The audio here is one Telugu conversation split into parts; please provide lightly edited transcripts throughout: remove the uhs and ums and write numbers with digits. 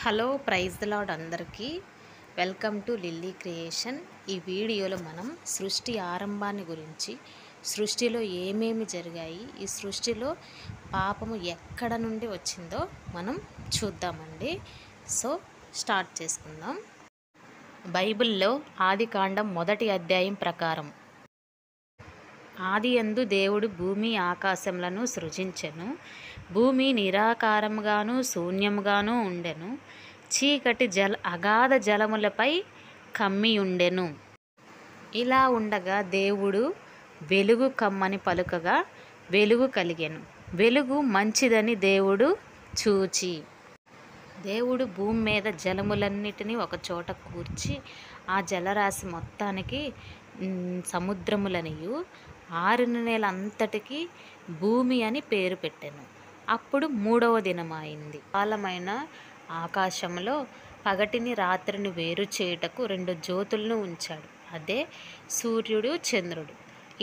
హలో ప్రైజ్ ద లార్డ్ అందరికీ వెల్కమ్ టు లిల్లీ క్రియేషన్. ఈ వీడియోలో మనం సృష్టి ఆరంభాన్ని గురించి, సృష్టిలో ఏమేమి జరిగాయి, ఈ సృష్టిలో పాపము ఎక్కడ నుండి వచ్చిందో మనం చూద్దామండి. సో స్టార్ట్ చేసుకుందాం. బైబిల్లో ఆదికాండం 1వ అధ్యాయం ప్రకారం, ఆదియందు దేవుడు భూమి ఆకాశములను సృజించెను. భూమి నిరాకారముగాను శూన్యముగాను ఉండెను. చీకటి అగాధ జలములపై కమ్మియుండెను. ఇలా ఉండగా దేవుడు వెలుగు కమ్మని పలుకగా వెలుగు కలిగెను. వెలుగు మంచిదని దేవుడు చూచి, దేవుడు భూమి మీద జలములన్నిటినీ ఒక చోట కూర్చి ఆ జలరాశి మొత్తానికి సముద్రములనియు, ఆరిన నేల అంతటికి భూమి అని పేరు పెట్టెను. అప్పుడు 3వ దినమైంది. కాలమైన ఆకాశంలో పగటిని రాత్రిని వేరు చేయుటకు 2 జ్యోతులను ఉంచాడు. అదే సూర్యుడు, చంద్రుడు,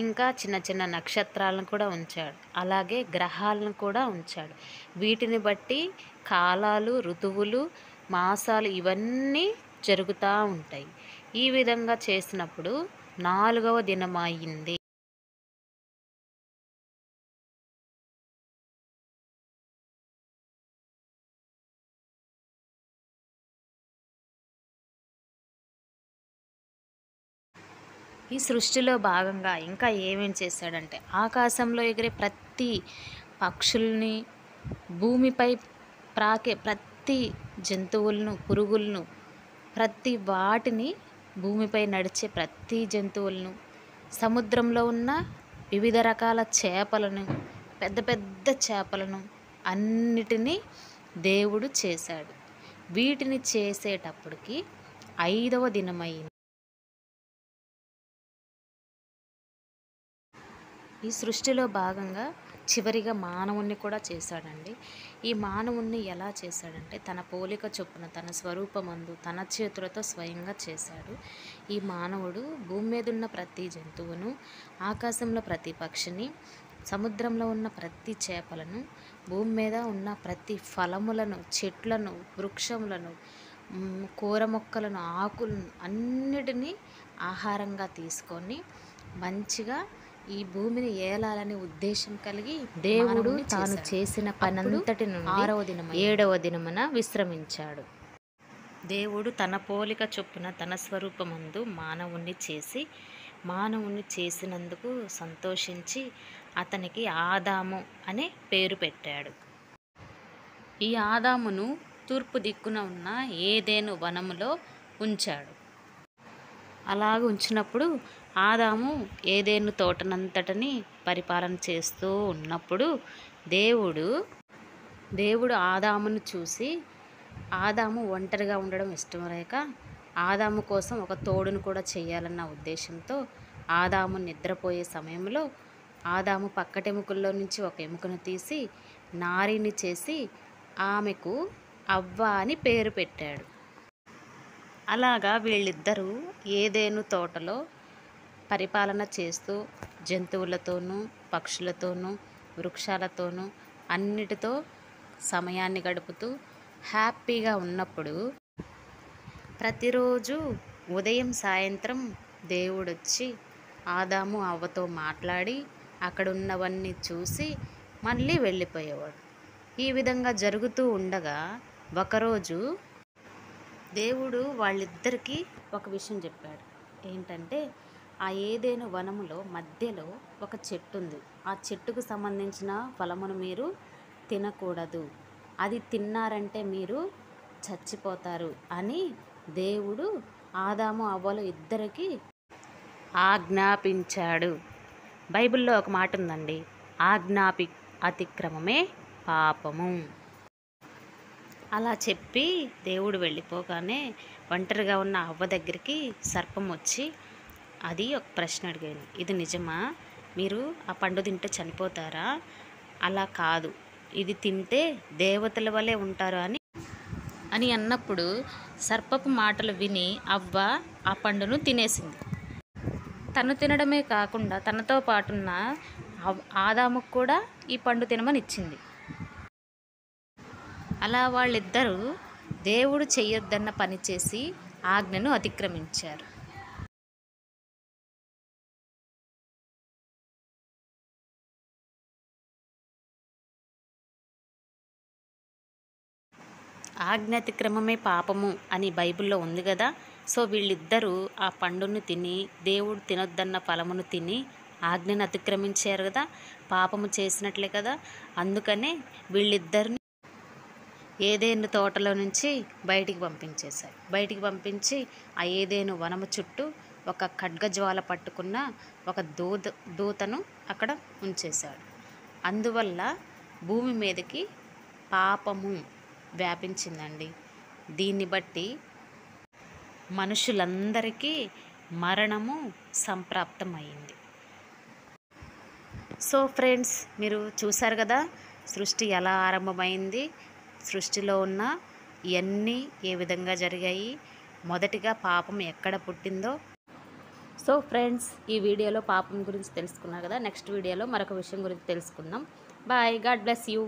ఇంకా చిన్న చిన్న నక్షత్రాలను కూడా ఉంచాడు. అలాగే గ్రహాలను కూడా ఉంచాడు. వీటిని బట్టి కాలాలు, ఋతువులు, మాసాలు ఇవన్నీ జరుగుతూ ఉంటాయి. ఈ విధంగా చేసినప్పుడు 4వ దినమైంది. ఈ సృష్టిలో భాగంగా ఇంకా ఏమేం చేశాడంటే, ఆకాశంలో ఎగిరే ప్రతి పక్షుల్ని, భూమిపై ప్రాకే ప్రతి జంతువులను, పురుగులను, ప్రతి వాటిని, భూమిపై నడిచే ప్రతి జంతువులను, సముద్రంలో ఉన్న వివిధ రకాల చేపలను, పెద్ద పెద్ద చేపలను అన్నిటినీ దేవుడు చేశాడు. వీటిని చేసేటప్పటికి 5వ దినమైంది. ఈ సృష్టిలో భాగంగా చివరిగా మానవుణ్ణి కూడా చేశాడండి. ఈ మానవుణ్ణి ఎలా చేశాడంటే, తన పోలిక చొప్పున, తన స్వరూపమందు, తన చేతులతో స్వయంగా చేశాడు. ఈ మానవుడు భూమి మీద ఉన్న ప్రతి జంతువును, ఆకాశంలో ప్రతి పక్షిని, సముద్రంలో ఉన్న ప్రతి చేపలను, భూమి మీద ఉన్న ప్రతి ఫలములను, చెట్లను, వృక్షములను, కూర మొక్కలను, ఆకులను అన్నిటినీ ఆహారంగా తీసుకొని మంచిగా ఈ భూమిని ఏలాలనే ఉద్దేశం కలిగి దేవుడు తాను చేసిన పనంతటి నుండి 7వ దినమున విశ్రమించాడు. దేవుడు తన పోలిక చొప్పున తన స్వరూపమందు మానవుణ్ణి చేసి, మానవుణ్ణి చేసినందుకు సంతోషించి అతనికి ఆదాము అనే పేరు పెట్టాడు. ఈ ఆదామును తూర్పు దిక్కున ఉన్న ఏదెను వనములో ఉంచాడు. అలాగ ఉంచినప్పుడు ఆదాము ఏదెను తోటనంతటిని పరిపాలన చేస్తూ ఉన్నప్పుడు దేవుడు ఆదామును చూసి, ఆదాము ఒంటరిగా ఉండడం ఇష్టం లేక ఆదాము కోసం ఒక తోడును కూడా చేయాలన్న ఉద్దేశంతో, ఆదాము నిద్రపోయే సమయంలో ఆదాము పక్కటెముకల్లో నుంచి ఒక ఎముకను తీసి నారిని చేసి ఆమెకు అవ్వ అని పేరు పెట్టాడు. అలాగా వీళ్ళిద్దరూ ఏదెను తోటలో పరిపాలన చేస్తూ జంతువులతోనూ, పక్షులతోనూ, వృక్షాలతోనూ అన్నిటితో సమయాన్ని గడుపుతూ హ్యాపీగా ఉన్నప్పుడు, ప్రతిరోజు ఉదయం సాయంత్రం దేవుడొచ్చి ఆదాము అవ్వతో మాట్లాడి అక్కడున్నవన్నీ చూసి మళ్ళీ వెళ్ళిపోయేవాడు. ఈ విధంగా జరుగుతూ ఉండగా ఒకరోజు దేవుడు వాళ్ళిద్దరికీ ఒక విషయం చెప్పాడు. ఏంటంటే, ఆ ఏదెను వనములో మధ్యలో ఒక చెట్టు ఉంది. ఆ చెట్టుకు సంబంధించిన ఫలమును మీరు తినకూడదు, అది తిన్నారంటే మీరు చచ్చిపోతారు అని దేవుడు ఆదాము అవ్వలు ఇద్దరికి ఆజ్ఞాపించాడు. బైబిల్లో ఒక మాట ఉందండి, అతిక్రమమే పాపము. అలా చెప్పి దేవుడు వెళ్ళిపోగానే ఒంటరిగా ఉన్న అవ్వ దగ్గరికి సర్పం వచ్చి అది ఒక ప్రశ్న అడిగింది. ఇది నిజమా? మీరు ఆ పండు తింటే చనిపోతారా? అలా కాదు, ఇది తింటే దేవతల వలె ఉంటారు అని అన్నప్పుడు సర్పపు మాటలు విని అవ్వ ఆ పండును తినేసింది. తను తినడమే కాకుండా తనతో పాటున్న ఆదాముకు కూడా ఈ పండు తినమని ఇచ్చింది. అలా వాళ్ళిద్దరూ దేవుడు చెయ్యొద్దన్న పని చేసి ఆజ్ఞను అతిక్రమించారు. ఆజ్ఞాతిక్రమమే పాపము అని బైబిల్లో ఉంది కదా. సో వీళ్ళిద్దరూ ఆ పండును తిని, దేవుడు తినొద్దన్న ఫలమును తిని ఆజ్ఞను అతిక్రమించారు కదా, పాపము చేసినట్లే కదా. అందుకనే వీళ్ళిద్దరిని ఏదేను తోటలో నుంచి బయటికి పంపించేశారు. బయటికి పంపించి ఆ ఏదేను వనము చుట్టూ ఒక ఖడ్గజ్వాల పట్టుకున్న ఒక దూతను అక్కడ ఉంచేశాడు. అందువల్ల భూమి మీదకి పాపము వ్యాపించిందండి. దీన్ని బట్టి మనుషులందరికీ మరణము సంప్రాప్తమైంది. సో ఫ్రెండ్స్, మీరు చూశారు కదా సృష్టి ఎలా ఆరంభమైంది, సృష్టిలో ఉన్న ఇవన్నీ ఏ విధంగా జరిగాయి, మొదటిగా పాపం ఎక్కడ పుట్టిందో. సో ఫ్రెండ్స్, ఈ వీడియోలో పాపం గురించి తెలుసుకున్నారు కదా. నెక్స్ట్ వీడియోలో మరొక విషయం గురించి తెలుసుకుందాం. Bye, God bless you.